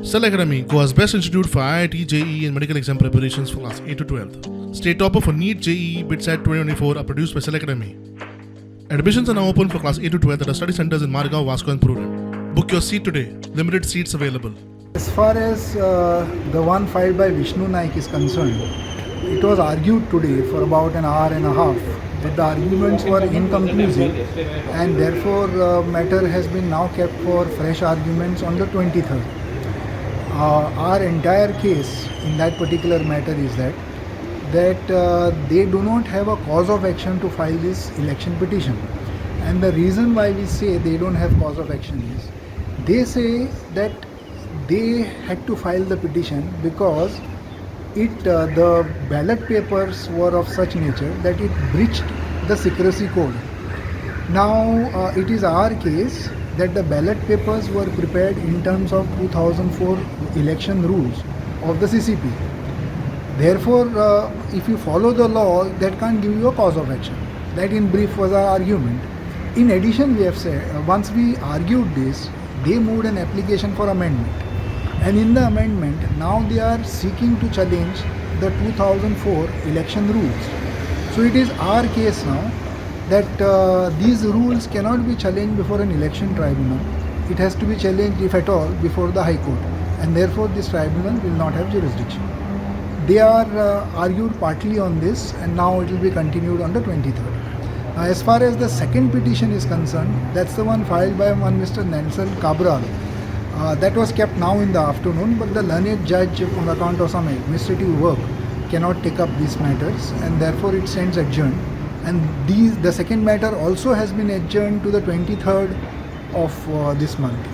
Cell Academy, Goa's best institute for IIT, JEE and medical exam preparations for class 8 to 12th. State topper for NEET, JEE, BITSAT 2024 are produced by Cell Academy. Admissions are now open for class 8 to 12th at our study centers in Margao, Vasco and Prudent. Book your seat today. Limited seats available. As far as the one filed by Vishnu Naik is concerned, it was argued today for about an hour and a half, but the arguments were inconclusive and therefore matter has been now kept for fresh arguments on the 23rd. Our entire case in that particular matter is that they do not have a cause of action to file this election petition. And the reason why we say they don't have cause of action is, they say that they had to file the petition because the ballot papers were of such nature that it breached the secrecy code. Now it is our case that the ballot papers were prepared in terms of 2004 election rules of the CCP. Therefore, if you follow the law, that can't give you a cause of action. That in brief was our argument. In addition, we have said, once we argued this, they moved an application for amendment. And in the amendment, now they are seeking to challenge the 2004 election rules. So it is our case now that these rules cannot be challenged before an election tribunal. It has to be challenged, if at all, before the High Court. And therefore this tribunal will not have jurisdiction. They are argued partly on this, and now it will be continued on the 23rd. As far as the second petition is concerned, that's the one filed by one Mr. Nelson Cabral. That was kept now in the afternoon, but the learned judge, on account of some administrative work, cannot take up these matters, and therefore it stands adjourned. And the second matter also has been adjourned to the 23rd of this month.